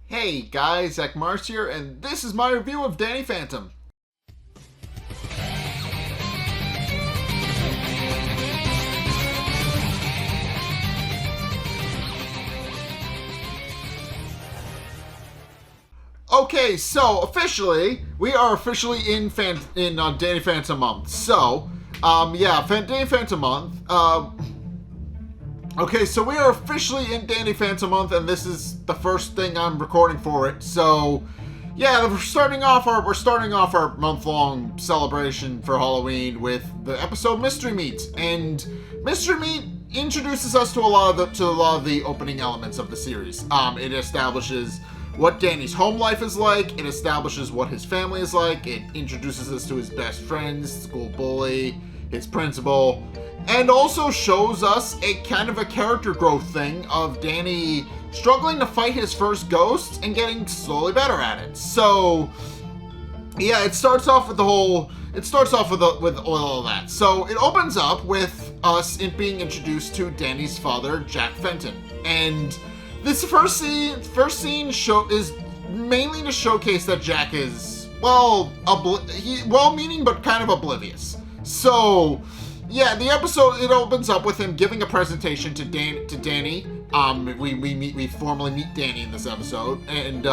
Hey guys, Zack here, and this is my review of Danny Phantom. Okay, so officially, we are officially in Danny Phantom month. So, Danny Phantom month. Okay, so we are officially in Danny Phantom month, and this is the first thing I'm recording for it. So, yeah, we're starting off our month-long celebration for Halloween with the episode Mystery Meat, and Mystery Meat introduces us to a lot of the opening elements of the series. It establishes what Danny's home life is like. It establishes what his family is like. It introduces us to his best friends, school bully, his principal, and also shows us a kind of a character growth thing of Danny struggling to fight his first ghost and getting slowly better at it. So, yeah, it starts off with all that. So it opens up with us being introduced to Danny's father, Jack Fenton, and this first scene is mainly to showcase that Jack is well-meaning but kind of oblivious. So, yeah, the episode, it opens up with him giving a presentation to Danny. We formally meet Danny in this episode, and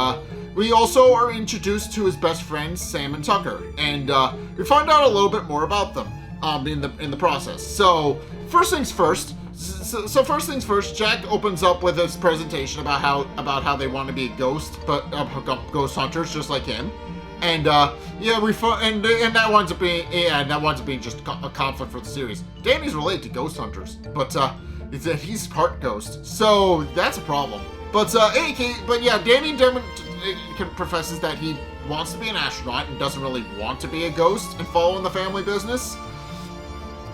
we also are introduced to his best friends Sam and Tucker, and we find out a little bit more about them in the process. So first things first, Jack opens up with his presentation about how they want to be a ghost, but ghost hunters just like him. And that winds up being just a conflict for the series. Danny's related to ghost hunters, but he's part ghost, so that's a problem. But Danny professes that he wants to be an astronaut and doesn't really want to be a ghost and follow in the family business.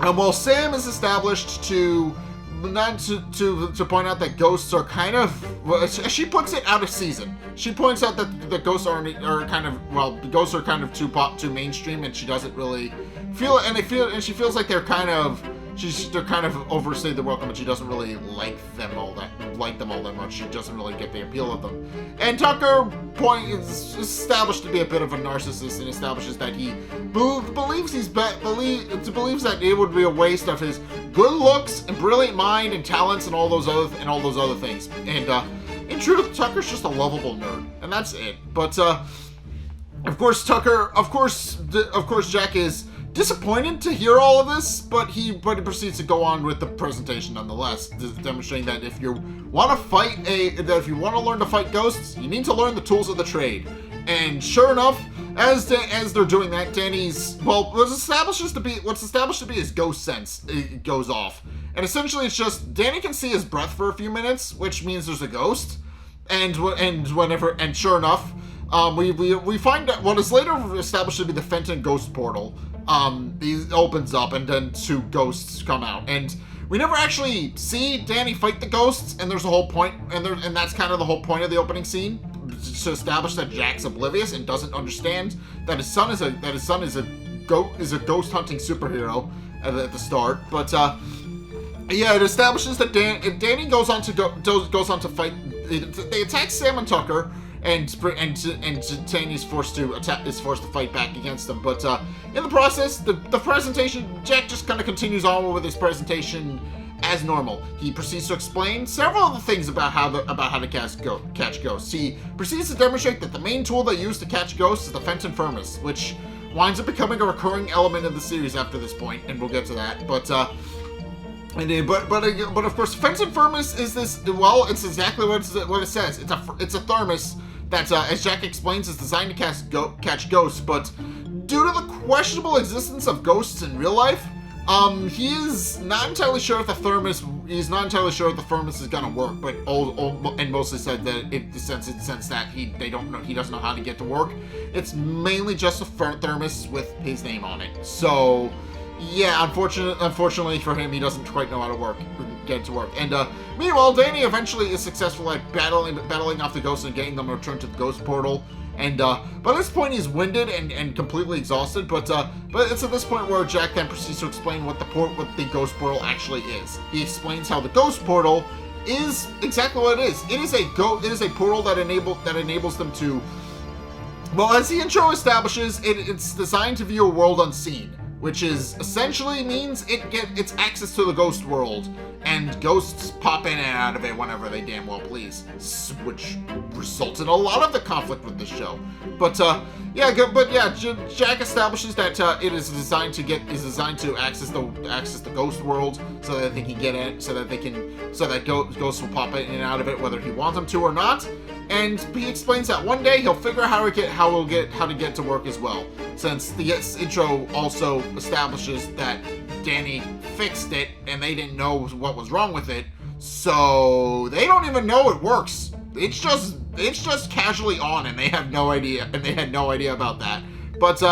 And while Sam is established to point out that ghosts are kind of, well, she puts it, out of season. She points out that the ghosts ghosts are kind of too mainstream, and she doesn't really feel it, and she feels like they're kind of overstayed the welcome, and she doesn't really like them all that much. She doesn't really get the appeal of them. And Tucker is established to be a bit of a narcissist, and establishes that he believes that it would be a waste of his good looks and brilliant mind and talents and all those other things. And in truth, Tucker's just a lovable nerd, and that's it. But of course, Jack is disappointed to hear all of this, but he proceeds to go on with the presentation nonetheless, demonstrating that if you want to learn to fight ghosts, you need to learn the tools of the trade. And sure enough, as they're doing that, what's established to be his ghost sense, it goes off, and essentially it's just Danny can see his breath for a few minutes, which means there's a ghost, and sure enough, we find out what is later established to be the Fenton ghost portal. He opens up, and then two ghosts come out, and we never actually see Danny fight the ghosts. And there's a whole point, and that's kind of the whole point of the opening scene, to establish that Jack's oblivious and doesn't understand that his son is a ghost hunting superhero at the start. But it establishes that Danny goes on to fight. They attack Sam and Tucker, and Danny is forced to fight back against them. But in the process, the presentation, Jack just kind of continues on with his presentation as normal. He proceeds to explain several of the things about how to catch ghosts. He proceeds to demonstrate that the main tool they use to catch ghosts is the Fenton furnace, which winds up becoming a recurring element of the series after this point, and we'll get to that. But of course, Fenton furnace is this. Well, it's exactly what it says. It's a thermos that, as Jack explains, is designed to catch ghosts. But due to the questionable existence of ghosts in real life, he is not entirely sure if the thermos is gonna work. But and mostly said that since that he doesn't know how to get to work. It's mainly just a thermos with his name on it. So, yeah, unfortunately for him, he doesn't quite know how to get it to work. And meanwhile, Danny eventually is successful at battling off the ghosts and getting them to return to the ghost portal. And by this point, he's winded and completely exhausted. But it's at this point where Jack then proceeds to explain what the ghost portal actually is. He explains how the ghost portal is exactly what it is. It is a portal that enables them to. Well, as the intro establishes, it's designed to view a world unseen, which is essentially means it's access to the ghost world, and ghosts pop in and out of it whenever they damn well please, which results in a lot of the conflict with this show. But Jack establishes that it is designed to access the ghost world, so that they can get in, so that ghosts will pop in and out of it whether he wants them to or not. And he explains that one day he'll figure out how to get to work as well, since the intro also establishes that Danny fixed it and they didn't know what was wrong with it, so they don't even know it works. It's just casually on, and they have no idea, and they had no idea about that. But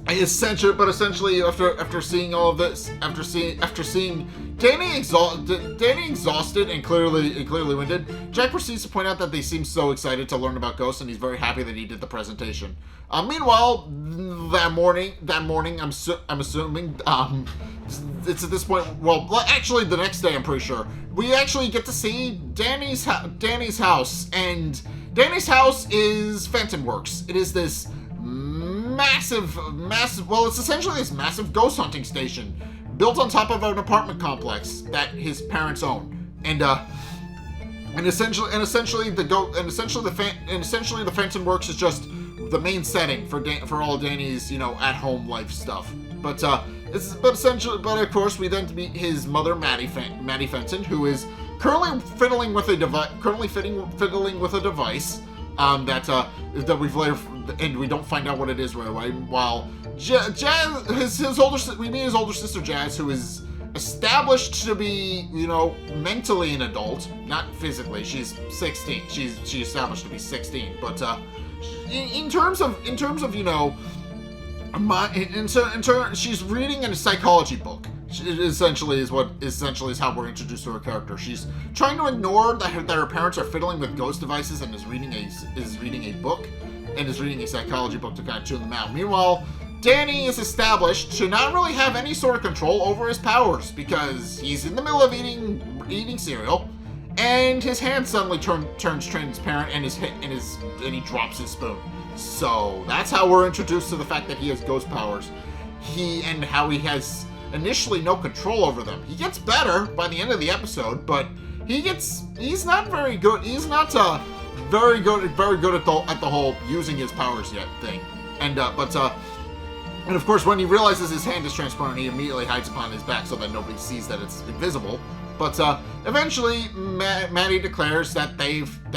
essentially, after seeing all of this, after seeing Danny exhausted and clearly winded, Jack proceeds to point out that they seem so excited to learn about ghosts, and he's very happy that he did the presentation. Meanwhile, that morning, I'm assuming, it's at this point. Well, actually, the next day, I'm pretty sure we actually get to see Danny's house, and Danny's house is Phantom Works. It is this massive. Well, it's essentially this massive ghost hunting station built on top of an apartment complex that his parents own, and essentially the Phantom Works is just the main setting for all Danny's at-home life stuff. But of course we then meet his mother, Maddie Fenton, who is currently fiddling with a device that we've later, and we don't find out what it is right away. While Jazz, we meet his older sister Jazz, who is established to be, mentally an adult, not physically. She's 16. She's established to be 16, but in terms of she's reading a psychology book. Essentially is how we're introduced to her character. She's trying to ignore that her parents are fiddling with ghost devices and is reading a book, and is reading a psychology book to kind of tune them out. Meanwhile, Danny is established to not really have any sort of control over his powers, because he's in the middle of eating cereal, and his hand suddenly turns transparent, and he drops his spoon. So that's how we're introduced to the fact that he has ghost powers. How he has initially no control over them. He gets better by the end of the episode, but he's not very good. He's not very good at the whole using his powers yet thing. And of course, when he realizes his hand is transparent, he immediately hides behind his back so that nobody sees that it's invisible. But eventually, Maddie declares that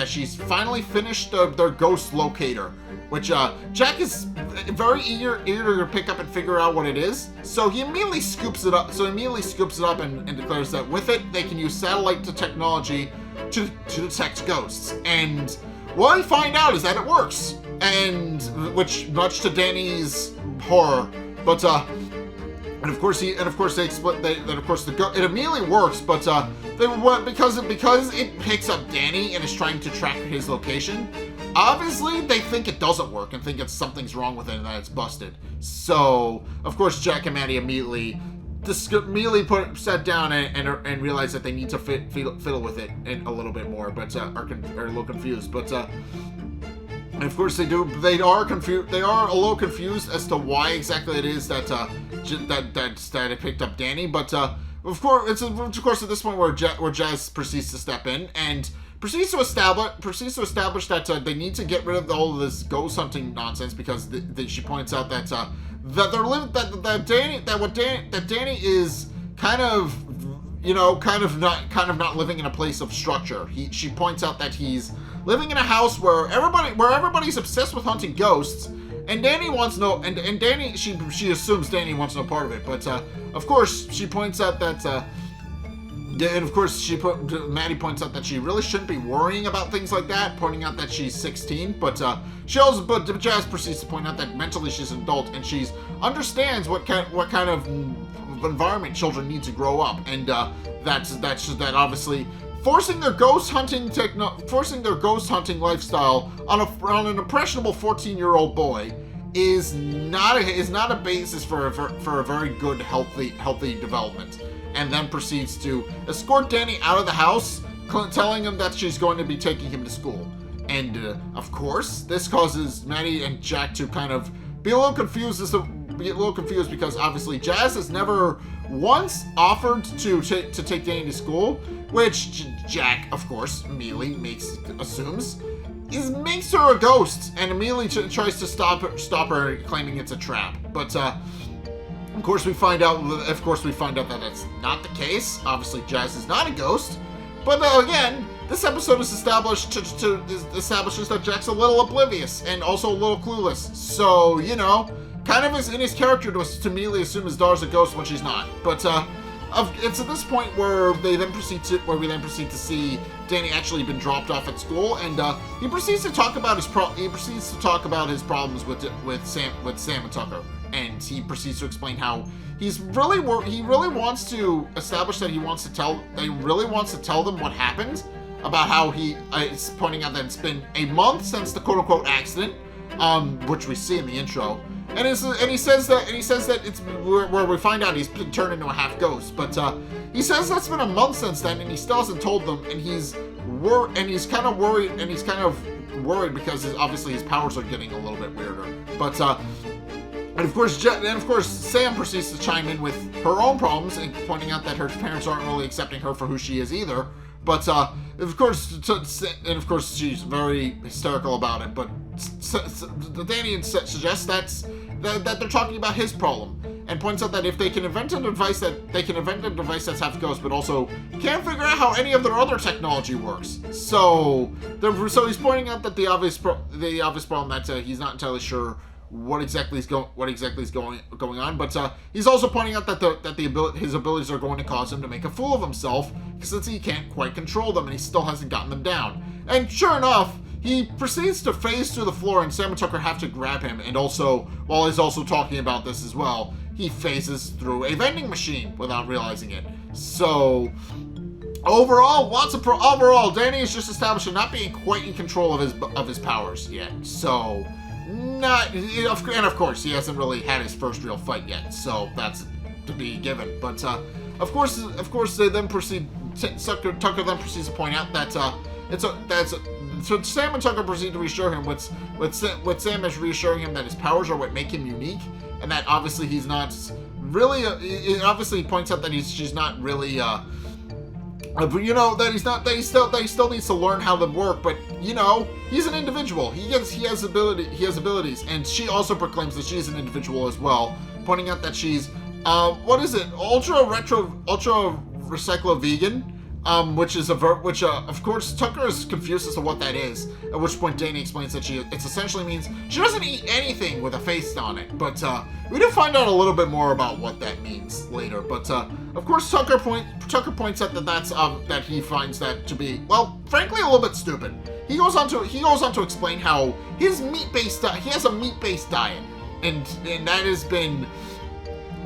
she's finally finished their ghost locator, which Jack is very eager to pick up and figure out what it is. So he immediately scoops it up. And declares that with it, they can use satellite technology to detect ghosts. And what we find out is that it works, and which much to Danny's horror, but and of course they explain that of course it immediately works, but because it picks up Danny and is trying to track his location. Obviously, they think it doesn't work and think something's wrong with it and that it's busted. So, of course, Jack and Maddie immediately sat down and realized that they need to fiddle with it a little bit more, but are a little confused. But and of course they do. They are confused. They are a little confused as to why exactly it is that it picked up Danny. But of course, at this point where Jazz proceeds to step in and proceeds to establish that they need to get rid of all of this ghost hunting nonsense, because she points out that Danny is kind of not living in a place of structure. She points out that he's living in a house where everybody's obsessed with hunting ghosts, and Danny wants no, and Danny, she assumes Danny wants no part of it. But of course she points out that. And of course, Maddie points out that she really shouldn't be worrying about things like that, pointing out that she's 16. But Jazz proceeds to point out that mentally she's an adult, and she understands what kind of environment children need to grow up, and that obviously forcing their ghost hunting lifestyle on an impressionable 14-year-old boy is not a basis for a very good healthy development. and then proceeds to escort Danny out of the house, telling him that she's going to be taking him to school. And, of course, this causes Maddie and Jack to kind of be a little confused because obviously Jazz has never once offered to take Danny to school, which Jack, of course, immediately assumes makes her a ghost, and immediately tries to stop her, claiming it's a trap. But of course we find out that that's not the case. Obviously, Jazz is not a ghost. But again, this episode is establishes that Jack's a little oblivious and also a little clueless. So, kind of is in his character to immediately assume his daughter's a ghost when she's not. But it's at this point where we then proceed to see Danny actually been dropped off at school, and he proceeds to talk about his problems with Sam and Tucker, and he proceeds to explain how he really wants to establish that he really wants to tell them what happened, about how he is pointing out that it's been a month since the quote-unquote accident, which we see in the intro. And he says that it's where we find out he's been turned into a half ghost. But he says that's been a month since then, and he still hasn't told them. And he's kind of worried because obviously his powers are getting a little bit weirder. But and of course Sam proceeds to chime in with her own problems and pointing out that her parents aren't really accepting her for who she is either. But of course she's very hysterical about it. But Danny suggests that they're talking about his problem, and points out that if they can invent a device that's half ghost, but also can't figure out how any of their other technology works. So he's pointing out that the obvious problem that he's not entirely sure what exactly is going on, but he's also pointing out that his abilities are going to cause him to make a fool of himself, since he can't quite control them, and he still hasn't gotten them down. And sure enough, he proceeds to phase through the floor, and Sam and Tucker have to grab him, and also, while he's also talking about this as well, he phases through a vending machine without realizing it. So overall, Danny is just establishing not being quite in control of his powers yet. So, and of course, he hasn't really had his first real fight yet, so that's to be given. But of course, they then proceed. Tucker then proceeds to point out that so Sam and Tucker proceed to reassure him. What Sam is reassuring him that his powers are what make him unique, and that obviously he's not really. Obviously, he points out that she's not really. That he still needs to learn how they work. But he's an individual. He has abilities, and she also proclaims that she's an individual as well, pointing out that she's ultra-recyclo-vegan. Which of course Tucker is confused as to what that is. At which point Danny explains that it essentially means she doesn't eat anything with a face on it. But we do find out a little bit more about what that means later. But of course Tucker points out that he finds that to be, well, frankly, a little bit stupid. He goes on to explain how he has a meat-based diet, and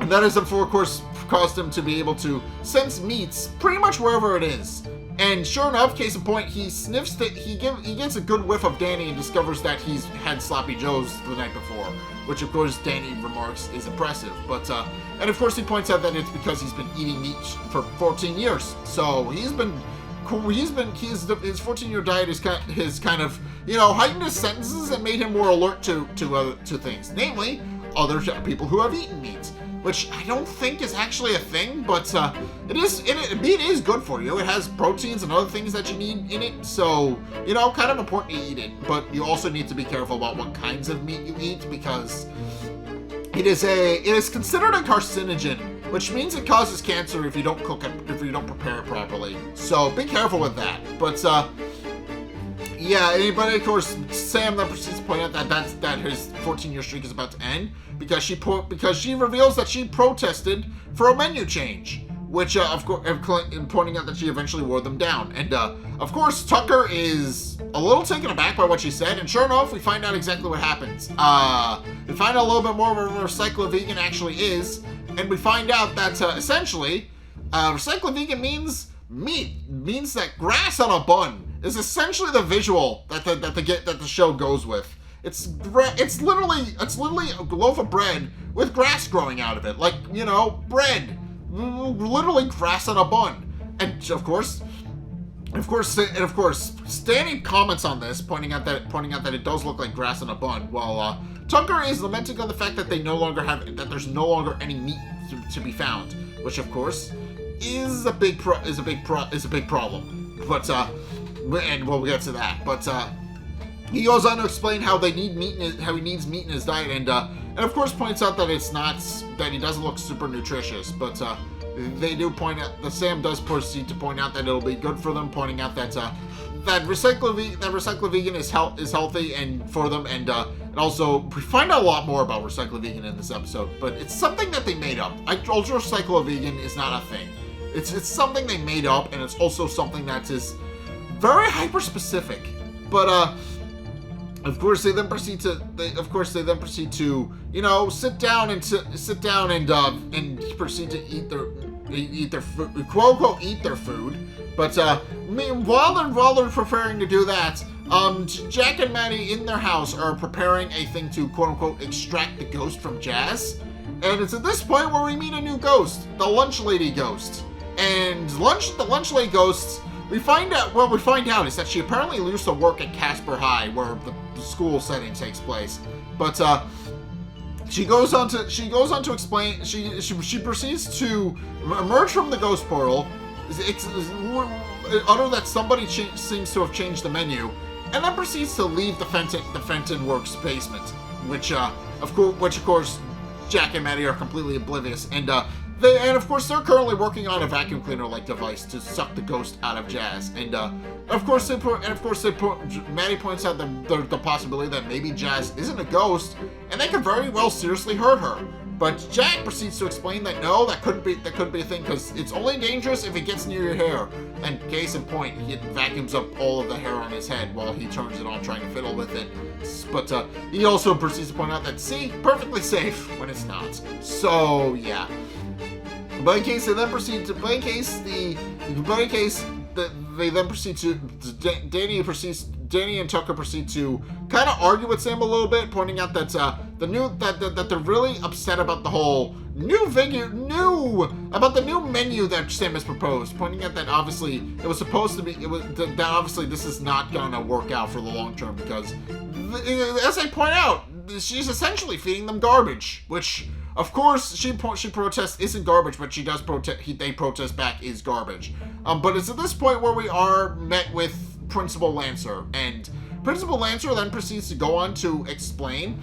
that has of course caused him to be able to sense meats pretty much wherever it is. And sure enough, case in point, he sniffs that he gets a good whiff of Danny and discovers that he's had sloppy joes the night before, which of course Danny remarks is impressive. But and of course he points out that it's because he's been eating meat for 14 years. So his 14-year diet has kind of heightened his senses and made him more alert to things, namely other people who have eaten meat. Which I don't think is actually a thing, but meat is good for you. It has proteins and other things that you need in it, so kind of important to eat it. But you also need to be careful about what kinds of meat you eat, because it is considered a carcinogen, which means it causes cancer if you don't cook it, if you don't prepare it properly. So be careful with that. But but of course, Sam then proceeds to point out that his 14-year streak is about to end because she reveals that she protested for a menu change, which of course, pointing out that she eventually wore them down. And of course, Tucker is a little taken aback by what she said, and sure enough, we find out exactly what happens. We find out a little bit more about what recyclo-vegan actually is, and we find out that essentially, recyclo-vegan means that grass on a bun is essentially the visual that the show goes with. It's literally a loaf of bread with grass growing out of it, like bread literally grass on a bun. And of course, Danny comments on this, pointing out that it does look like grass on a bun, while Tucker is lamenting on the fact that there's no longer any meat to be found, which of course is a big problem. But and we'll get to that. But he goes on to explain how he needs meat in his diet, and of course points out that he doesn't look super nutritious, but they do point out that Sam does proceed to point out that it'll be good for them, pointing out that Recyclo-Vegan is healthy and for them, and also we find out a lot more about Recyclo-Vegan in this episode, but it's something that they made up. Ultra-recyclo-vegan is not a thing. It's something they made up, and it's also something that is very hyper-specific. But of course they then proceed to sit down and proceed to eat their food, quote unquote eat their food. But while they're preparing to do that, Jack and Maddie in their house are preparing a thing to quote unquote extract the ghost from Jazz. And it's at this point where we meet a new ghost, the lunch lady ghost. And the lunch lady ghost, we find out is that she apparently used to work at Casper High, where the school setting takes place. But she goes on to explain. She proceeds to emerge from the ghost portal, utter that somebody seems to have changed the menu, and then proceeds to leave the Fenton Works basement, which of course Jack and Maddie are completely oblivious, and of course they're currently working on a vacuum cleaner-like device to suck the ghost out of Jazz, and Maddie points out the possibility that maybe Jazz isn't a ghost, and they could very well seriously hurt her. But Jack proceeds to explain that no, that couldn't be a thing, because it's only dangerous if it gets near your hair. And case in point, he vacuums up all of the hair on his head while he turns it on trying to fiddle with it. But he also proceeds to point out that, see, perfectly safe when it's not. So yeah. But in case they then proceed to, Danny and Tucker proceed to kind of argue with Sam a little bit, pointing out that that they're really upset about the whole new menu that Sam has proposed, pointing out that obviously this is not gonna work out for the long term, because as I point out, she's essentially feeding them garbage, which of course she protests isn't garbage, but she does they protest back is garbage. But it's at this point where we are met with Principal Lancer, and Principal Lancer then proceeds to go on to explain.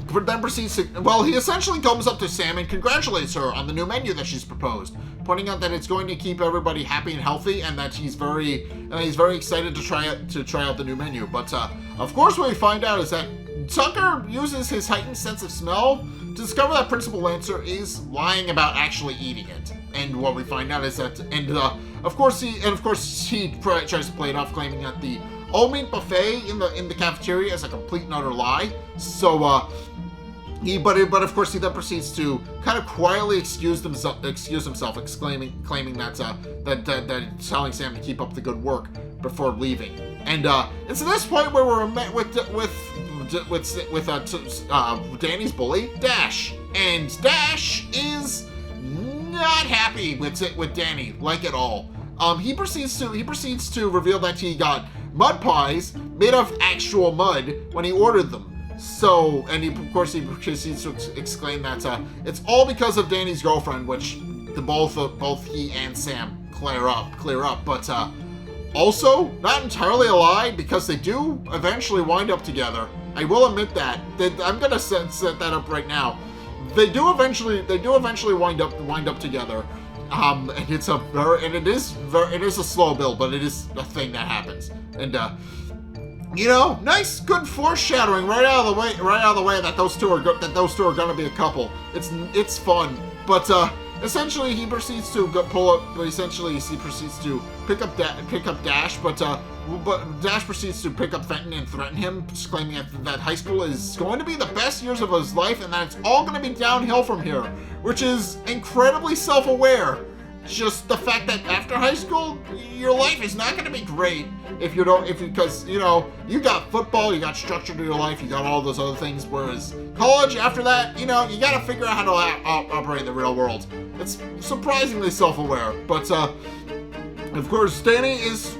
He essentially comes up to Sam and congratulates her on the new menu that she's proposed, pointing out that it's going to keep everybody happy and healthy, and that he's very excited to try out the new menu. But of course, what we find out is that Tucker uses his heightened sense of smell to discover that Principal Lancer is lying about actually eating it. And what we find out is that, of course he tries to play it off, claiming that the all-meat buffet in the cafeteria is a complete and utter lie. So, but of course he then proceeds to kind of quietly excuse himself, claiming that telling Sam to keep up the good work before leaving. And it's at this point where we're met with Danny's bully, Dash, and Dash is not happy with Danny, like at all. He proceeds to reveal that he got mud pies made of actual mud when he ordered them. So, and he proceeds to explain that it's all because of Danny's girlfriend, which both he and Sam clear up. But also not entirely a lie, because they do eventually wind up together. I will admit that. I'm gonna set that up right now. They do eventually wind up together. And it is a slow build, but it is a thing that happens. And nice, good foreshadowing right out of the way that those two are gonna be a couple. It's fun, but essentially he proceeds to pick up Dash, but Dash proceeds to pick up Fenton and threaten him, claiming that high school is going to be the best years of his life and that it's all going to be downhill from here, which is incredibly self-aware. just the fact that after high school, your life is not going to be great because, you got football, you got structure to your life, you got all those other things, whereas college, after that, you got to figure out how to operate in the real world. It's surprisingly self-aware, but, of course, Danny is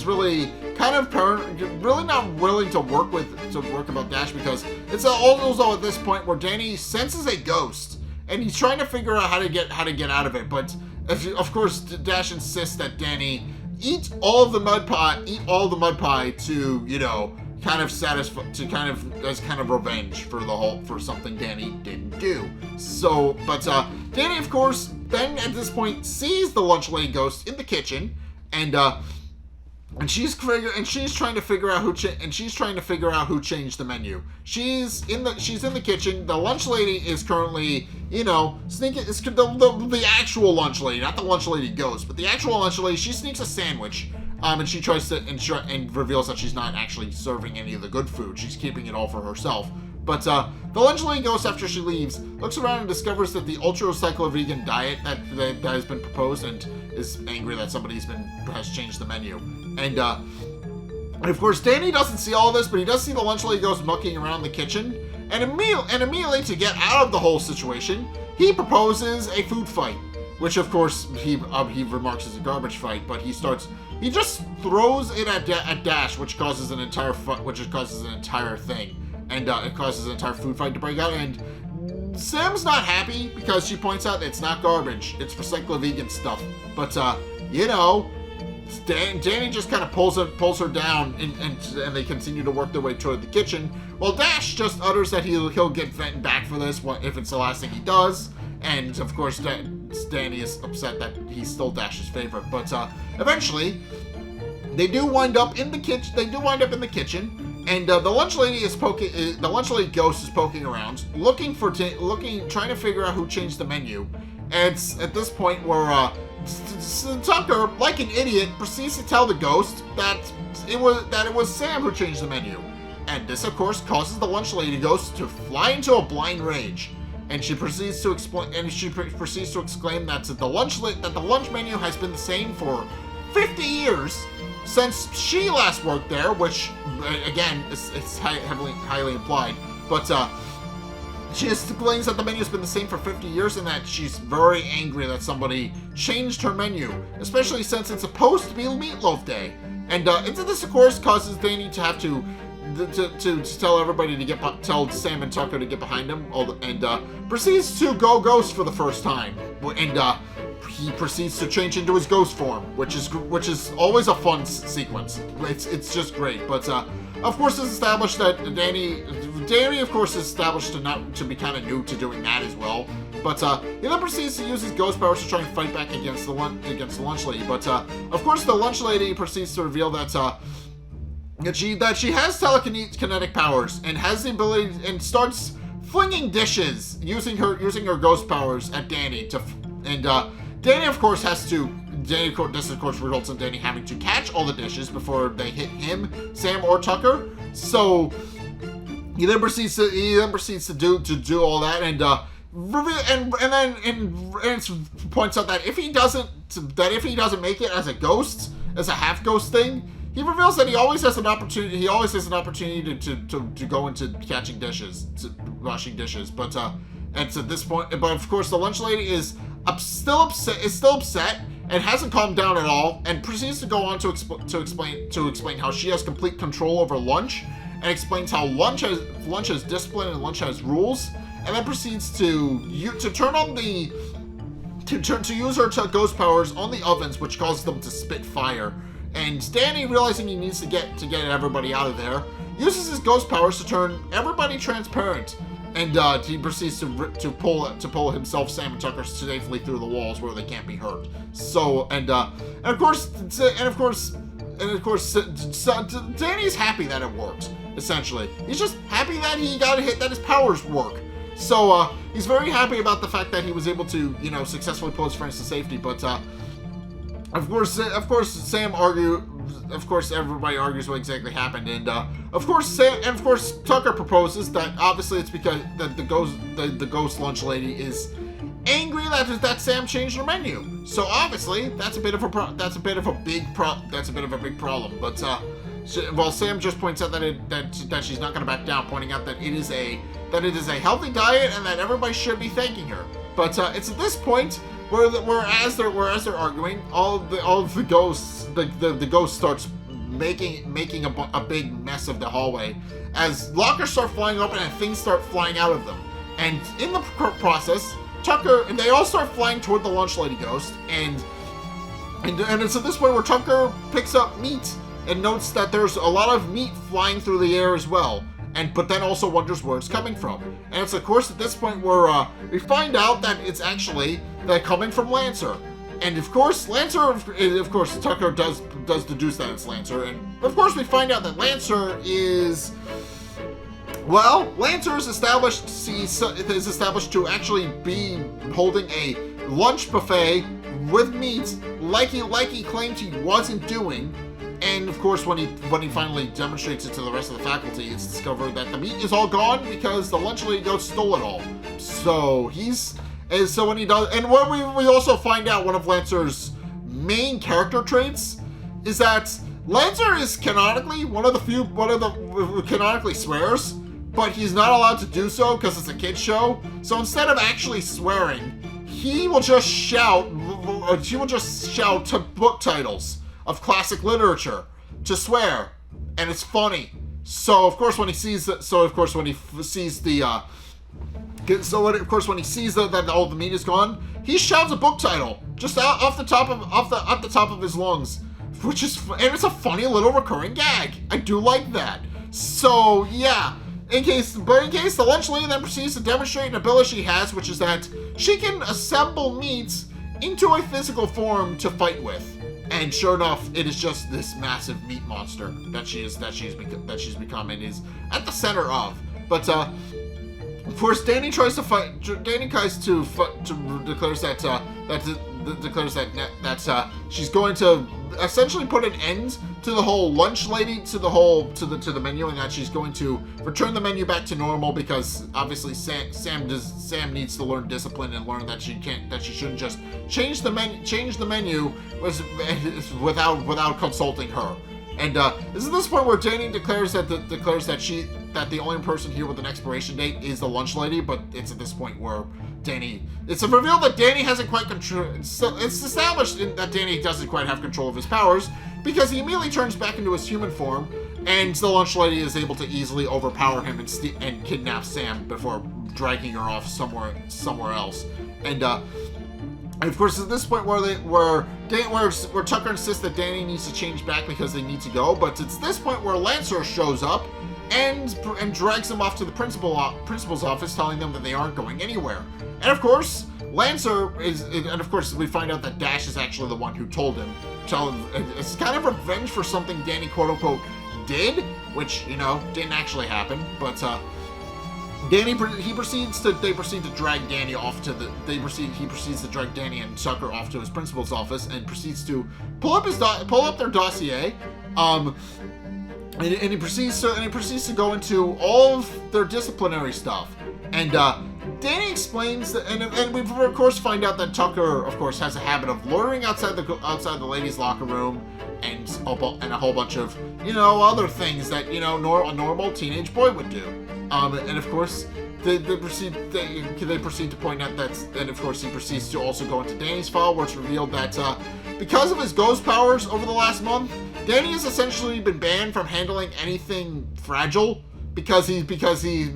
really kind of really not willing to work about Dash, because it's also at this point where Danny senses a ghost, and he's trying to figure out how to get out of it. But of course, Dash insists that Danny eat all the mud pie to kind of as kind of revenge for something Danny didn't do. So, but Danny, of course, then at this point sees the lunch lady ghost in the kitchen, and she's trying to figure out who changed the menu. She's in the kitchen. The lunch lady is currently, sneaking. It's the actual lunch lady, not the lunch lady ghost, but the actual lunch lady. She sneaks a sandwich, and she tries to and reveals that she's not actually serving any of the good food. She's keeping it all for herself. But the lunch lady ghost, after she leaves, looks around and discovers that the ultra-recyclo-vegan diet that has been proposed, and is angry that somebody has changed the menu. And of course, Danny doesn't see all this, but he does see the lunch lady ghost mucking around the kitchen. And immediately, to get out of the whole situation, he proposes a food fight, which of course he remarks is a garbage fight. But he just throws it at Dash, which causes an entire thing, and it causes an entire food fight to break out. And Sam's not happy because she points out it's not garbage, it's recyclo-vegan stuff. But Danny just kind of pulls her down, and they continue to work their way toward the kitchen, while Dash just utters that he'll get Fenton back for this if it's the last thing he does. And of course, Danny is upset that he's still Dash's favorite. But eventually, they do wind up in the kitchen. And the lunch lady the lunch lady ghost is poking around, trying to figure out who changed the menu. And it's at this point where Tucker, like an idiot, proceeds to tell the ghost that it was Sam who changed the menu. And this, of course, causes the lunch lady ghost to fly into a blind rage. And she proceeds to exclaim that the lunch menu has been the same for 50 years since she last worked there, which again is highly implied. But she explains that the menu has been the same for 50 years, and that she's very angry that somebody changed her menu, especially since it's supposed to be Meatloaf Day. And this, of course, causes Danny to have to tell everybody tell Sam and Tucker to get behind him, and proceeds to go ghost for the first time. And he proceeds to change into his ghost form, which is always a fun sequence. It's just great. But of course, it's established that Danny, of course, is established to be kind of new to doing that as well. But he then proceeds to use his ghost powers to try and fight back against the lunch lady. But of course, the lunch lady proceeds to reveal that she has telekinetic powers, and has the ability, and starts flinging dishes using her ghost powers at Danny Danny, of course, this of course results in Danny having to catch all the dishes before they hit him, Sam, or Tucker. So he then proceeds to do all that, and points out that if he doesn't make it as a ghost, as a half ghost thing, he reveals that he always has an opportunity to go into catching dishes, to washing dishes. But and to this point, but of course the lunch lady is still upset and hasn't calmed down at all, and proceeds to go on to explain how she has complete control over lunch, and explains how lunch has discipline and lunch has rules, and then proceeds to use her ghost powers on the ovens, which causes them to spit fire. And Danny, realizing he needs to get everybody out of there, uses his ghost powers to turn everybody transparent. And he proceeds to pull himself, Sam, and Tucker safely through the walls where they can't be hurt. So and of course, Danny's happy that it worked. Essentially, he's just happy that he got a hit, that his powers work. So he's very happy about the fact that he was able to, successfully pull his friends to safety. But of course, everybody argues what exactly happened, and of course, Tucker proposes that obviously it's because the ghost lunch lady is angry that Sam changed her menu. So obviously that's a bit of a big problem. But Sam just points out that she's not going to back down, pointing out that it is a healthy diet and that everybody should be thanking her. But it's at this point whereas they're arguing, all of the ghosts the ghost starts making a big mess of the hallway as lockers start flying open and things start flying out of them. And in the process, Tucker and they all start flying toward the lunch lady ghost, and it's at this point where Tucker picks up meat and notes that there's a lot of meat flying through the air as well. But then also wonders where it's coming from. And it's of course at this point where we find out that it's actually coming from Lancer. And of course Tucker does deduce that it's Lancer. And of course we find out that Lancer is established to actually be holding a lunch buffet with meat like he claimed he wasn't doing. And of course, when he finally demonstrates it to the rest of the faculty, it's discovered that the meat is all gone because the lunch lady ghost stole it all. So when he does, and what we also find out, one of Lancer's main character traits is that Lancer is canonically canonically swears, but he's not allowed to do so because it's a kid's show. So instead of actually swearing, he will just shout to book titles of classic literature to swear, and it's funny. So of course when he sees that all the meat is gone, he shouts a book title just off the top of his lungs, and it's a funny little recurring gag. I do like that. So yeah, in case the lunch lady then proceeds to demonstrate an ability she has, which is that she can assemble meats into a physical form to fight with. And sure enough, it is just this massive meat monster that she's become and is at the center of. But of course, Danny tries to fight. Danny tries to declares that she's going to essentially put an end to the whole lunch lady, to the menu, and that she's going to return the menu back to normal because obviously Sam needs to learn discipline and learn that she shouldn't just change the menu without consulting her. And this is this point where Danny declares that the only person here with an expiration date is the lunch lady, but it's at this point where it's a reveal that Danny hasn't quite control. It's established that Danny doesn't quite have control of his powers because he immediately turns back into his human form, and the lunch lady is able to easily overpower him and kidnap Sam before dragging her off somewhere else. And of course, at this point where Tucker insists that Danny needs to change back because they need to go, but it's this point where Lancer shows up and drags them off to the principal's office, telling them that they aren't going anywhere. And of course, we find out that Dash is actually the one who told him. It's kind of revenge for something Danny quote unquote did, which didn't actually happen, but he proceeds to drag Danny off to he proceeds to drag Danny and Tucker off to his principal's office and proceeds to pull up their dossier, and he proceeds to go into all of their disciplinary stuff. And Danny explains that, and we of course find out that Tucker of course has a habit of loitering outside the ladies' locker room and a whole bunch of other things that a normal teenage boy would do. And of course, they proceed to point out that, and of course he proceeds to also go into Danny's file, where it's revealed that because of his ghost powers over the last month, Danny has essentially been banned from handling anything fragile because he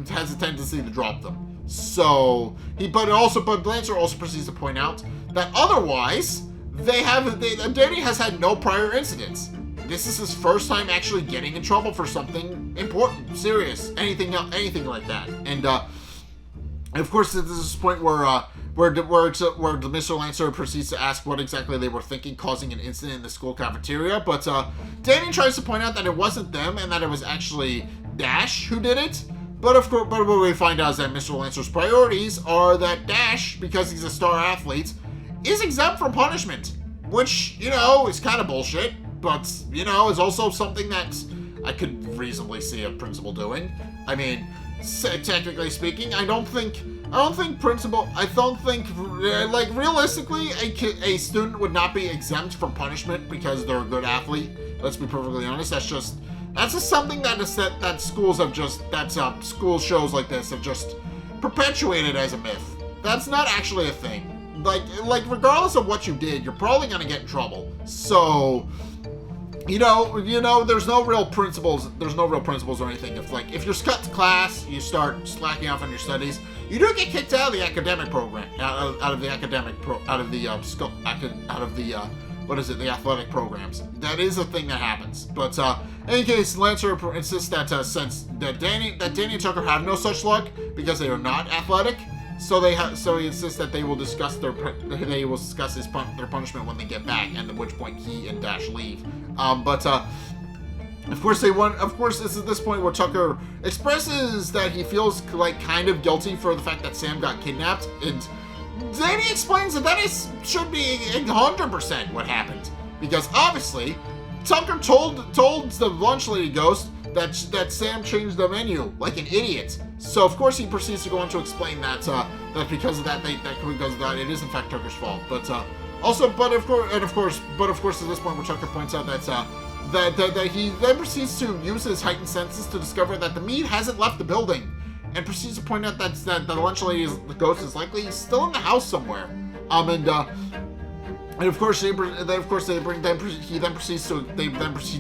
has a tendency to drop them. So but Lancer also proceeds to point out that otherwise Danny has had no prior incidents. This is his first time actually getting in trouble for something important, serious, anything like that. And of course, this is this point where Mr. Lancer proceeds to ask what exactly they were thinking, causing an incident in the school cafeteria. But Danny tries to point out that it wasn't them and that it was actually Dash who did it. But what we find out is that Mr. Lancer's priorities are that Dash, because he's a star athlete, is exempt from punishment, which is kind of bullshit. But, is also something that I could reasonably see a principal doing. I mean, technically speaking, I don't think like, realistically, a student would not be exempt from punishment because they're a good athlete. Let's be perfectly honest. That's just something that school shows like this have just perpetuated as a myth. That's not actually a thing. Like regardless of what you did, you're probably gonna get in trouble. So, you know, there's no real principles. There's no real principles or anything. If you're cut to class, you start slacking off on your studies, you do get kicked out of the academic program, out of the athletic programs. That is a thing that happens. But in any case, Lancer insists that that Danny and Tucker have no such luck because they are not athletic. So he insists that they will discuss their punishment when they get back, and at which point he and Dash leave. Of course, this is this point where Tucker expresses that he feels like kind of guilty for the fact that Sam got kidnapped, and Danny explains that should be 100% what happened, because obviously Tucker told the lunch lady ghost that Sam changed the menu like an idiot. So of course he proceeds to go on to explain that because of that it is in fact Tucker's fault. But of course at this point where Tucker points out that he then proceeds to use his heightened senses to discover that the meat hasn't left the building, and proceeds to point out that the lunch lady's ghost is likely still in the house somewhere. And of course, they then proceed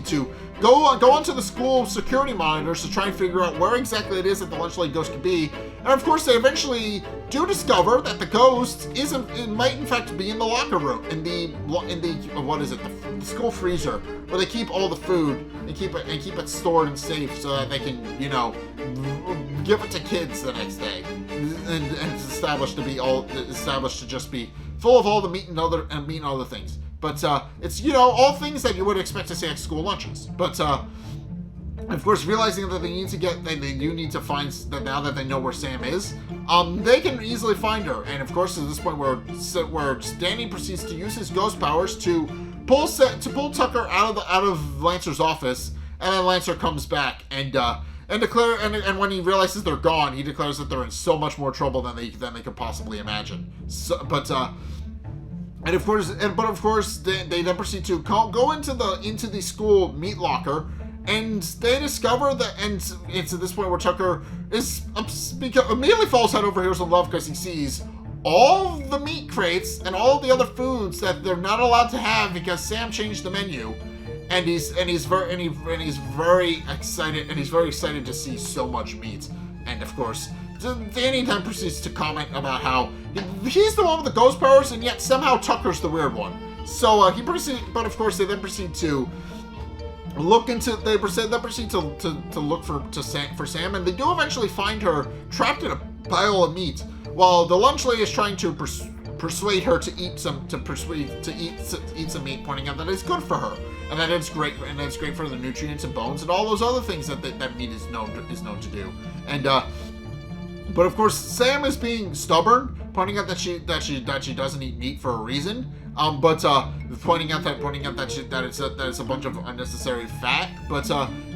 to go onto the school security monitors to try and figure out where exactly it is that the lunch lady ghost could be. And of course, they eventually do discover that the ghost might in fact be in the locker room, in the the school freezer, where they keep all the food and keep it stored and safe so that they can, give it to kids the next day. And it's established to just be full of all the meat and other things. But it's all things that you would expect to see at school lunches. But of course, realizing that they do need to find that now that they know where Sam is, they can easily find her. And of course, at this point where Danny proceeds to use his ghost powers to pull Tucker out of Lancer's office, and then Lancer comes back and when he realizes they're gone, he declares that they're in so much more trouble than they could possibly imagine. But of course, they then proceed to go into the school meat locker, and they discover that, and it's at this point where Tucker immediately falls head over heels in love because he sees all the meat crates and all the other foods that they're not allowed to have because Sam changed the menu. And he's very excited to see so much meat. And of course, Danny then proceeds to comment about how he's the one with the ghost powers, and yet somehow Tucker's the weird one. So but of course they then proceed to look for Sam, and they do eventually find her trapped in a pile of meat, while the lunch lady is trying to persuade her to eat some meat, pointing out that it's good for her, and that it's great for the nutrients and bones and all those other things that meat is known to do. And but of course Sam is being stubborn, pointing out that she doesn't eat meat for a reason. But pointing out that it's a bunch of unnecessary fat. But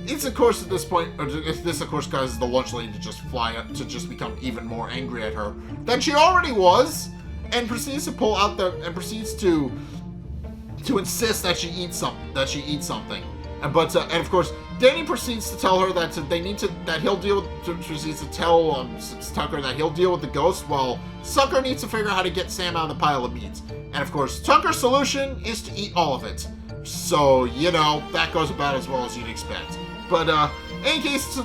it's of course at this point, this of course causes the lunch lady to just become even more angry at her than she already was, and proceeds to insist that she eats something. And of course Danny proceeds to tell her that proceeds to tell Tucker that he'll deal with the ghost, while Tucker needs to figure out how to get Sam out of the pile of meat. And of course, Tucker's solution is to eat all of it. So, that goes about as well as you'd expect. But in any case,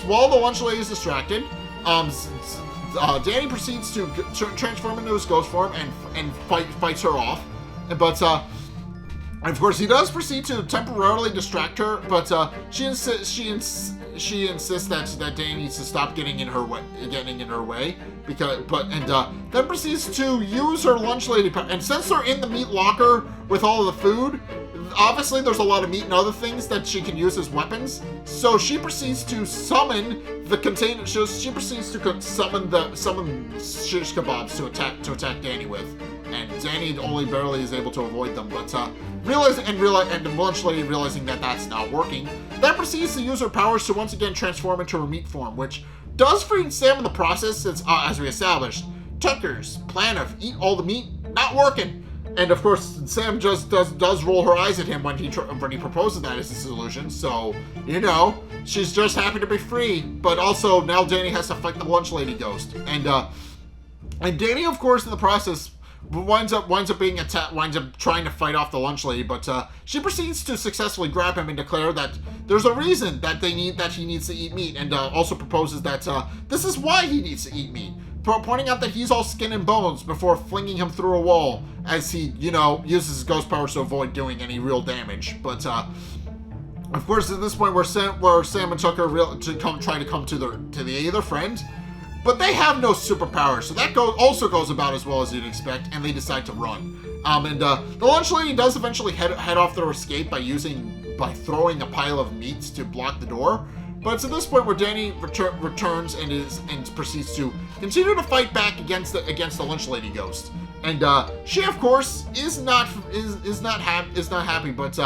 while the lunch lady is distracted, Danny proceeds to transform into his ghost form and fights her off. But of course, he does proceed to temporarily distract her, but she insists that Danny needs to stop getting in her way, then proceeds to use her lunch lady power. And since they're in the meat locker with all of the food, obviously there's a lot of meat and other things that she can use as weapons. So she proceeds to summon the container. She proceeds to summon shish kebabs to attack Danny with. and Danny only barely is able to avoid them. But the lunch lady realizing that that's not working, then proceeds to use her powers to once again transform into her meat form, which does free Sam in the process, since as we established, Tucker's plan of eat all the meat not working. And of course, Sam just does roll her eyes at him when he proposes that as a solution. So, she's just happy to be free. But also now Danny has to fight the lunch lady ghost. And Danny, of course, in the process winds up trying to fight off the lunch lady. But she proceeds to successfully grab him and declare that there's a reason that he needs to eat meat, and also proposes that this is why he needs to eat meat, pointing out that he's all skin and bones before flinging him through a wall as he, uses his ghost powers to avoid doing any real damage. But, of course, at this point where Sam and Tucker try to come to the aid of their friend, but they have no superpowers, so that also goes about as well as you'd expect, and they decide to run. The lunch lady does eventually head off their escape by throwing a pile of meat to block the door. But it's at this point where Danny returns and proceeds to continue to fight back against the lunch lady ghost. And she, of course, is not happy. But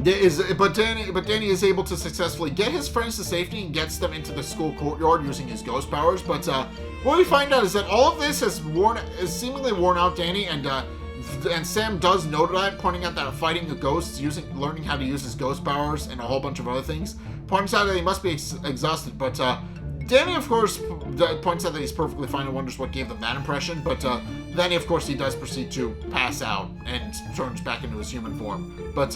Danny is able to successfully get his friends to safety and gets them into the school courtyard using his ghost powers. But what we find out is that all of this has seemingly worn out Danny, and Sam does note that, pointing out that fighting the ghosts, learning how to use his ghost powers, and a whole bunch of other things, points out that he must be exhausted. But Danny, of course, points out that he's perfectly fine and wonders what gave them that impression. But then, of course, he does proceed to pass out and turns back into his human form. But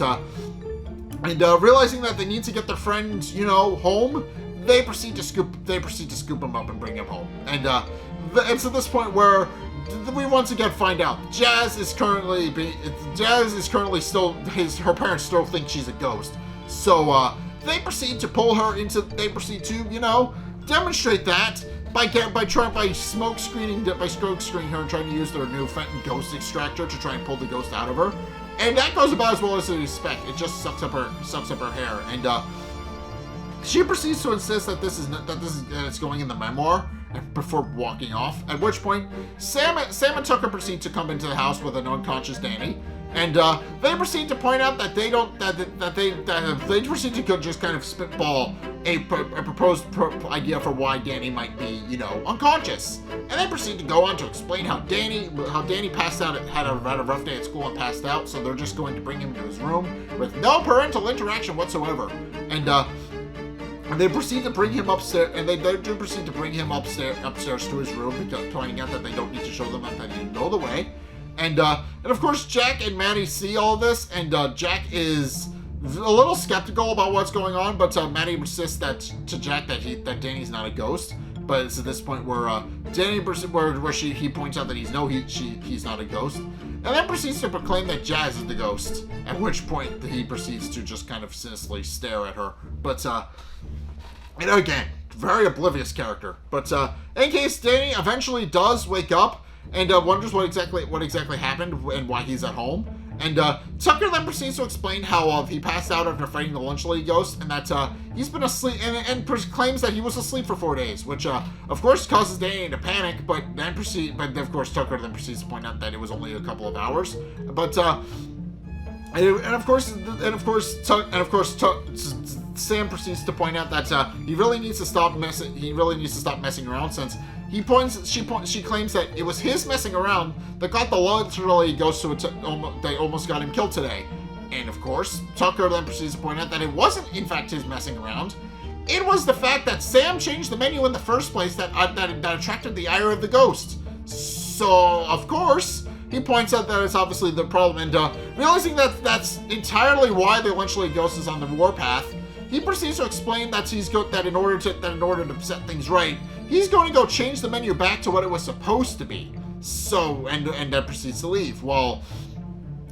realizing that they need to get their friend, home, they proceed to scoop him up and bring him home. And it's at this point where we once again find out Jazz is currently still her parents still think she's a ghost. So they proceed to demonstrate that by smoke screening her and trying to use their new Fenton ghost extractor to try and pull the ghost out of her. And that goes about as well as you'd expect. It just sucks up her hair, and she proceeds to insist that it's going in the memoir before walking off. At which point, Sam and Tucker proceed to come into the house with an unconscious Danny, and they proceed to point out that they proceed to just kind of spitball a proposed idea for why Danny might be, unconscious. And they proceed to go on to explain how Danny passed out, had a rough day at school and passed out, so they're just going to bring him to his room with no parental interaction whatsoever. And they proceed to bring him upstairs, and they do proceed to bring him upstairs to his room, pointing out that they don't need to show them that they didn't know the way. And of course, Jack and Maddie see all this, and Jack is a little skeptical about what's going on, but Maddie insists to Jack that Danny's not a ghost. But it's at this point where he points out that he's not a ghost, and then proceeds to proclaim that Jazz is the ghost. At which point he proceeds to just kind of sinisterly stare at her. But again, very oblivious character. But in case Danny eventually does wake up and wonders what exactly happened and why he's at home. And Tucker then proceeds to explain how he passed out after fighting the lunch lady ghost, and that he's been asleep, and claims that he was asleep for 4 days, which of course causes Danny to panic. But of course Tucker then proceeds to point out that it was only a couple of hours. But Sam proceeds to point out that he really needs to stop messing around, since she claims that it was his messing around that got the lunch lady ghost that almost got him killed today. And of course, Tucker then proceeds to point out that it wasn't in fact his messing around. It was the fact that Sam changed the menu in the first place that attracted the ire of the ghost. So of course, he points out that it's obviously the problem, and realizing that that's entirely why the lunch lady ghost is on the warpath, he proceeds to explain that in order to set things right, he's going to go change the menu back to what it was supposed to be. So, and then proceeds to leave. While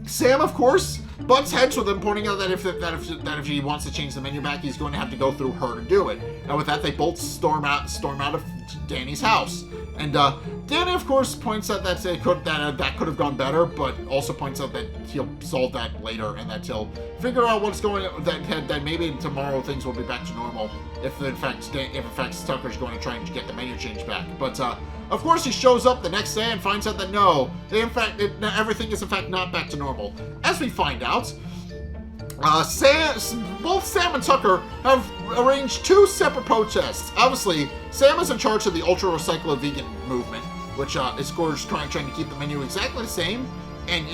Sam, of course, butts heads with him, pointing out that if he wants to change the menu back, he's going to have to go through her to do it. And with that, they both storm out of Danny's house. And Danny, of course, points out that that could have gone better, but also points out that he'll solve that later, and that he'll figure out what's going on. That maybe tomorrow things will be back to normal if in fact Tucker's going to try and get the menu changed back. But of course, he shows up the next day and finds out that no, everything is in fact not back to normal. As we find out, both Sam and Tucker have arranged 2 separate protests. Obviously, Sam is in charge of the ultra-recyclo-vegan movement, which is trying to keep the menu exactly the same and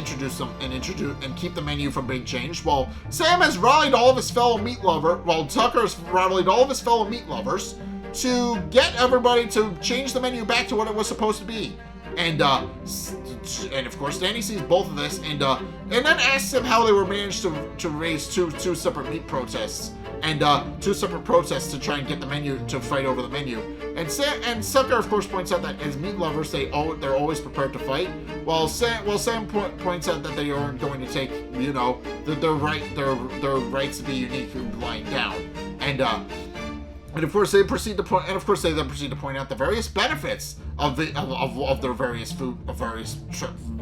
keep the menu from being changed. While Sam has rallied all of his fellow meat lovers, while Tucker has rallied all of his fellow meat lovers to get everybody to change the menu back to what it was supposed to be. And of course, Danny sees both of this, and then asks him how they were managed to raise two separate meat protests, and 2 separate protests to try and get the menu to fight over the menu. And Tucker, of course, points out that as meat lovers, they're always prepared to fight. While Sam points out that they aren't going to take, their rights to be unique lying down. And of course, they then proceed to point out the various benefits of their various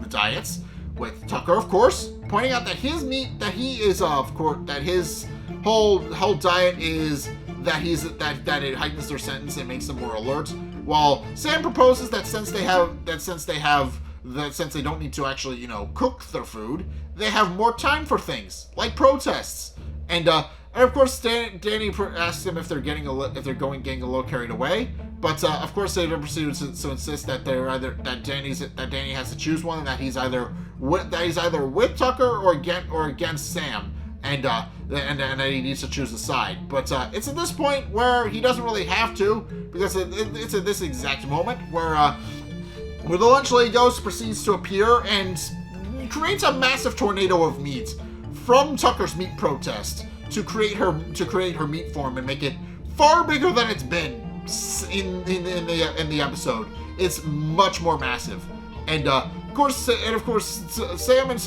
diets. With Tucker, of course, pointing out that that his whole diet is that it heightens their sentence and makes them more alert. While Sam proposes that since they don't need to actually cook their food, they have more time for things like protests. And of course, Danny asks them if they're getting a little carried away. But of course, they then proceed to insist that Danny has to choose one, and that he's either with Tucker or against Sam, and that he needs to choose a side. But it's at this point where he doesn't really have to, because it's at this exact moment where the lunch lady ghost proceeds to appear and creates a massive tornado of meat from Tucker's meat protest to create her meat form and make it far bigger than it's been in the episode. It's much more massive, and of course, Sam and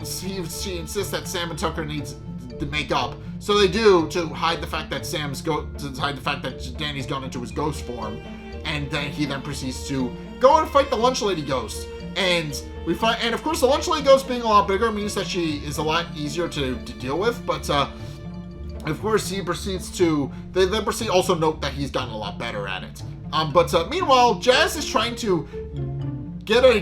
she insists that Sam and Tucker needs to make up, so they do, to hide the fact that Danny's gone into his ghost form, and then he proceeds to go and fight the lunch lady ghost. And of course, the lunch lady ghost being a lot bigger means that she is a lot easier to deal with. But of course, they proceed also note that he's gotten a lot better at it. But meanwhile, Jazz is trying to get a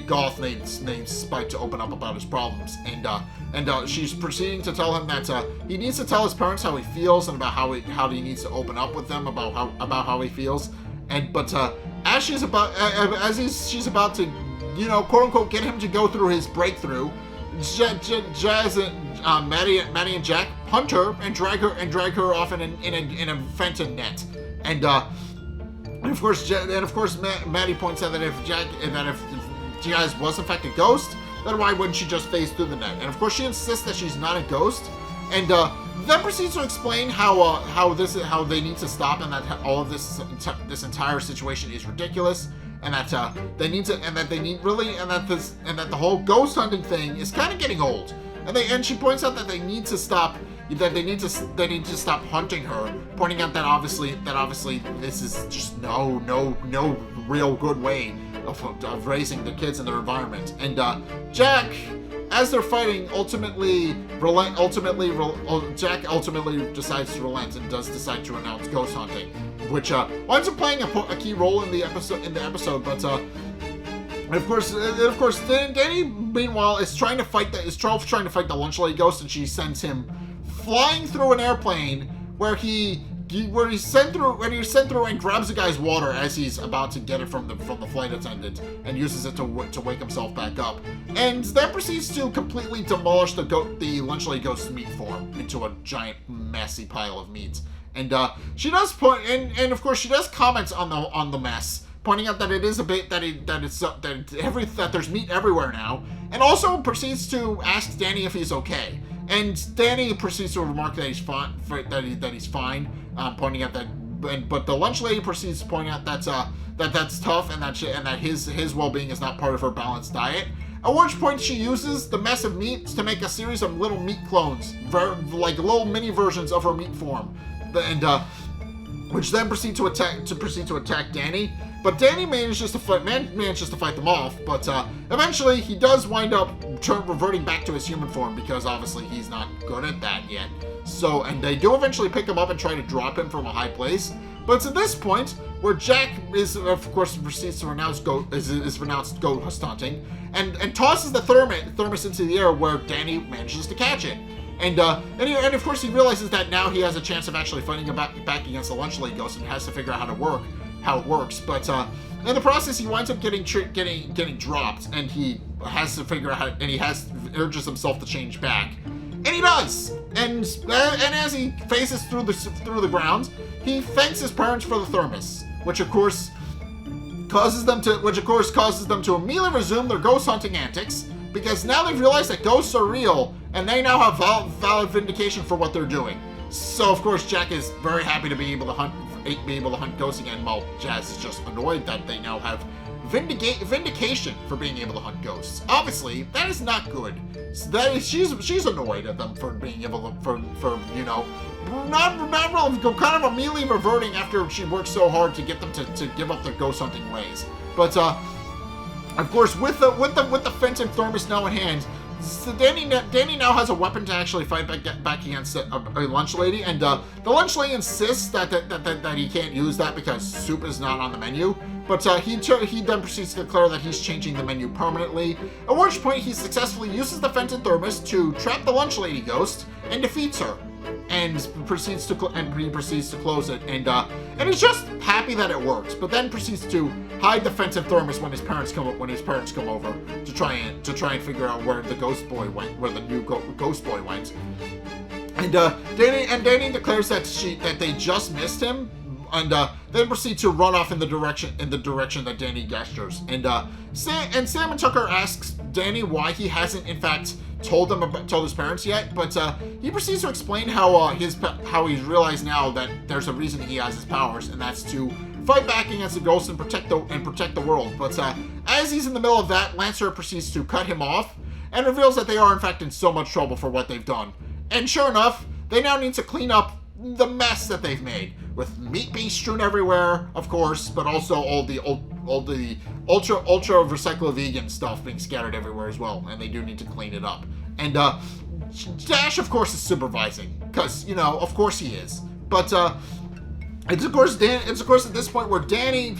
goth named Spike to open up about his problems, and she's proceeding to tell him that he needs to tell his parents how he feels, and about how he needs to open up with them about how he feels. But as she's about to, quote unquote, get him to go through his breakthrough, Jazz and Maddie and Jack hunt her and drag her off in a Fenton net. And of course, Maddie points out that if Jazz was in fact a ghost, then why wouldn't she just phase through the net? And of course, she insists that she's not a ghost, and then proceeds to explain how they need to stop, and that all of this entire situation is ridiculous, and that the whole ghost hunting thing is kind of getting old, and she points out that they need to stop hunting her, pointing out that obviously this is just no real good way of raising the kids in their environment. And Jack, as they're fighting, Jack ultimately decides to relent and does decide to renounce ghost hunting, which winds up playing a key role in the episode. But of course, Danny meanwhile is trying to fight the lunch lady ghost, and she sends him flying through an airplane where he's sent through and grabs the guy's water as he's about to get it from the flight attendant, and uses it to wake himself back up, and then proceeds to completely demolish the lunch lady ghost's meat form into a giant messy pile of meat. And she does of course she does comment on the mess, pointing out that it is a bit that there's meat everywhere now, and also proceeds to ask Danny if he's okay. And Danny proceeds to remark that he's fine. Pointing out but the lunch lady proceeds to point out that's tough, and that his well-being is not part of her balanced diet. At which point she uses the mess of meat to make a series of little meat clones, like little mini versions of her meat form. And which then proceed to attack Danny. But Danny manages to fight them off. But eventually, he does wind up reverting back to his human form because obviously he's not good at that yet. So, and they do eventually pick him up and try to drop him from a high place. But it's at this point where Jack proceeds to renounce ghost hunting and tosses the thermos into the air where Danny manages to catch it. And of course he realizes that now he has a chance of actually fighting back against the lunch lady ghost and has to figure out how it works. But in the process, he winds up getting dropped, and he has to figure out urges himself to change back, and he does. And as he faces through the ground, he thanks his parents for the thermos, which of course causes them to immediately resume their ghost hunting antics, because now they've realized that ghosts are real, and they now have valid vindication for what they're doing. So of course Jack is very happy to be able to hunt ghosts again, while Jazz is just annoyed that they now have vindication for being able to hunt ghosts. Obviously, that is not good. She's annoyed at them for being able to not kind of immediately reverting after she worked so hard to get them to give up their ghost hunting ways. But of course, with the Fenton thermos now in hand, so Danny now has a weapon to actually fight back against a lunch lady, and the lunch lady insists that he can't use that because soup is not on the menu. But he then proceeds to declare that he's changing the menu permanently, at which point he successfully uses the Fenton thermos to trap the lunch lady ghost and defeats her, and proceeds to close it, and he's just happy that it works, but then proceeds to hide the Fenton thermos when his parents come over to try and figure out where the new ghost boy went. And Danny declares that they just missed him, and then proceed to run off in the direction that Danny gestures. And Sam and Tucker asks Danny why he hasn't in fact told his parents yet, but he proceeds to explain how he's realized now that there's a reason he has his powers, and that's to fight back against the ghosts and protect the world. But as he's in the middle of that, Lancer proceeds to cut him off and reveals that they are in fact in so much trouble for what they've done. And sure enough, they now need to clean up the mess that they've made, with meat being strewn everywhere, of course, but also all the ultra-recyclo-vegan stuff being scattered everywhere as well, and they do need to clean it up. And Dash, of course, is supervising, because of course he is. But it's of course at this point where Dash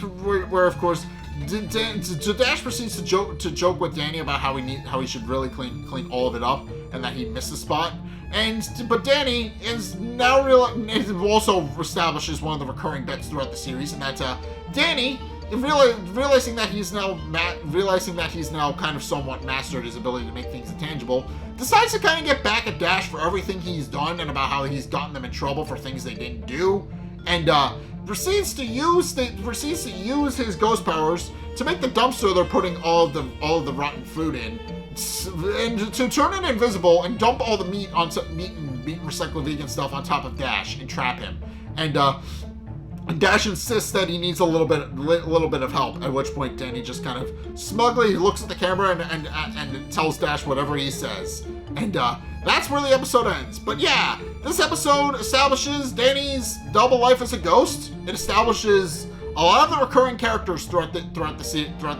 proceeds to joke with Danny about how he should really clean all of it up, and that he missed a spot. But Danny is now also establishes one of the recurring bets throughout the series, and that Danny, realizing that he's now kind of somewhat mastered his ability to make things intangible, decides to kind of get back at Dash for everything he's done and about how he's gotten them in trouble for things they didn't do, and proceeds to use his ghost powers to make the dumpster they're putting all of the rotten food in, and to turn it invisible and dump all the meat and recycled vegan stuff on top of Dash and trap him. And Dash insists that he needs a little bit of help, at which point Danny just kind of smugly looks at the camera and tells Dash whatever he says. And that's where the episode ends. But yeah, this episode establishes Danny's double life as a ghost. It establishes a lot of the recurring characters throughout the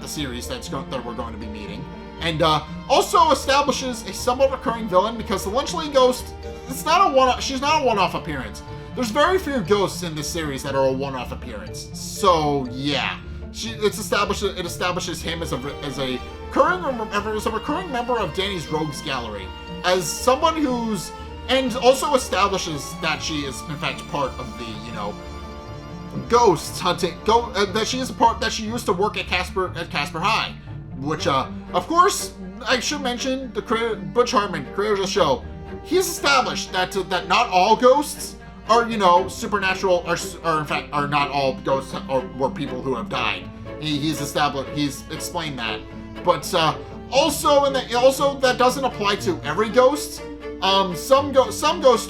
series that we're going to be meeting. And also establishes a somewhat recurring villain, because the Lunch Lady Ghost, she's not a one-off appearance. There's very few ghosts in this series that are a one-off appearance. So yeah, it establishes him as a recurring member of Danny's Rogues Gallery, as someone and also establishes that she is in fact part of the ghosts hunting. That she is a part that she used to work at Casper High. Which, of course, I should mention, Butch Hartman, creator of the show, he's established that not all ghosts are, supernatural, or in fact, are not all ghosts or people who have died. He's explained that. But, also that doesn't apply to every ghost. Some ghosts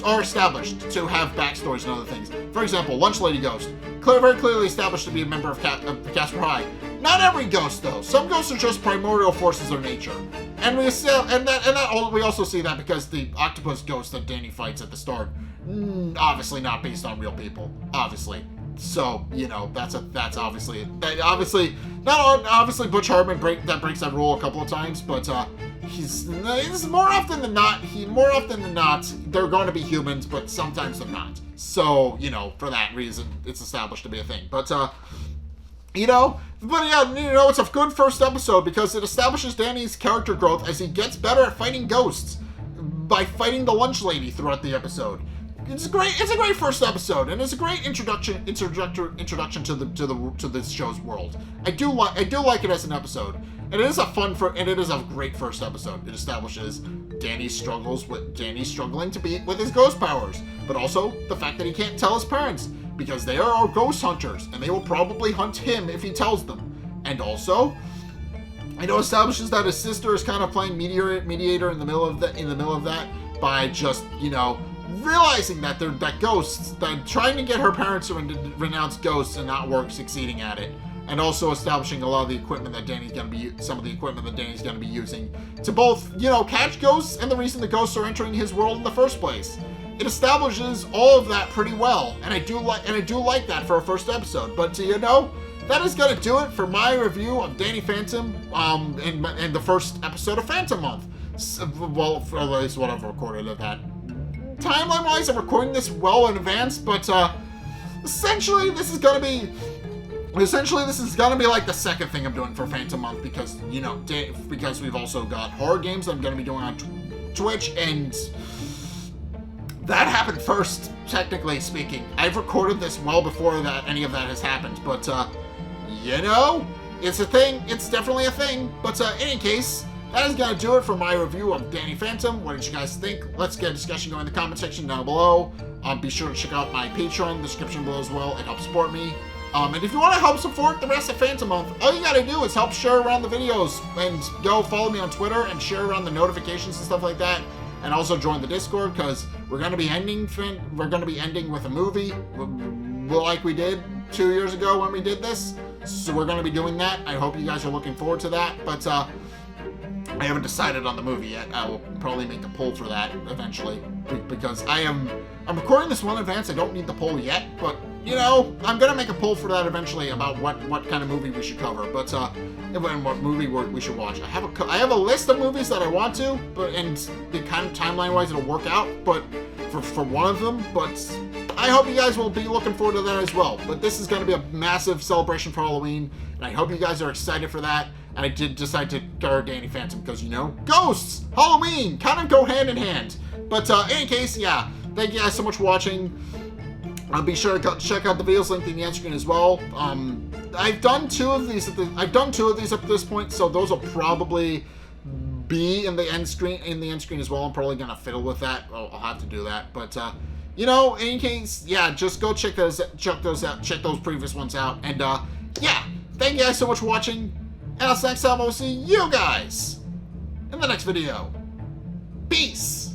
are established to have backstories and other things. For example, Lunch Lady Ghost, very clearly established to be a member of Casper High. Not every ghost, though. Some ghosts are just primordial forces of nature, and we also see that because the octopus ghost that Danny fights at the start, obviously not based on real people, obviously. So, you know, that's obviously Butch Hartman breaks that rule a couple of times, but he's more often than not they're going to be humans, but sometimes they're not. So, you know, for that reason, it's established to be a thing. But it's a good first episode because it establishes Danny's character growth as he gets better at fighting ghosts by fighting the lunch lady throughout the episode. It's a great first episode, and it's a great introduction to this show's world. I do like it as an episode, and it is a great first episode. It establishes Danny's struggling to be with his ghost powers, but also the fact that he can't tell his parents because they are ghost hunters, and they will probably hunt him if he tells them. And also, establishes that his sister is kind of playing mediator in the middle of that by just, realizing that they're ghosts, that trying to get her parents to renounce ghosts and not succeeding at it, and also establishing a lot of the equipment that Danny's going to be using to both, catch ghosts and the reason the ghosts are entering his world in the first place. It establishes all of that pretty well, and I do like that for a first episode. But that is going to do it for my review of Danny Phantom, and the first episode of Phantom Month. Well, for at least what I've recorded of that. Timeline-wise, I'm recording this well in advance, but essentially this is gonna be like the second thing I'm doing for Phantom Month because because we've also got horror games that I'm gonna be doing on Twitch, and that happened first, technically speaking. I've recorded this well before any of that has happened, but it's a thing. It's definitely a thing. But in any case, that is going to do it for my review of Danny Phantom. What did you guys think? Let's get a discussion going in the comment section down below. Be sure to check out my Patreon in the description below as well. It helps support me. And if you want to help support the rest of Phantom Month, all you got to do is help share around the videos and go follow me on Twitter and share around the notifications and stuff like that. And also join the Discord because we're going to be ending with a movie like we did 2 years ago when we did this. So we're going to be doing that. I hope you guys are looking forward to that. But I haven't decided on the movie yet. I will probably make a poll for that eventually because I'm recording this well in advance. I don't need the poll yet, but I'm gonna make a poll for that eventually about what kind of movie we should cover, but and what movie we should watch. I have a list of movies that I want to, and the kind of timeline-wise it'll work out, but for one of them, but I hope you guys will be looking forward to that as well. But this is going to be a massive celebration for Halloween, and I hope you guys are excited for that. And I did decide to go Danny Phantom because, ghosts, Halloween, kind of go hand in hand. But in any case, yeah, thank you guys so much for watching. Be sure to check out the videos linked in the end screen as well. I've done two of these up to this point, so those will probably be in the end screen as well. I'm probably gonna fiddle with that. I'll have to do that. But in any case, yeah, just go check those previous ones out. And yeah, thank you guys so much for watching. And until next time, I will see you guys in the next video. Peace!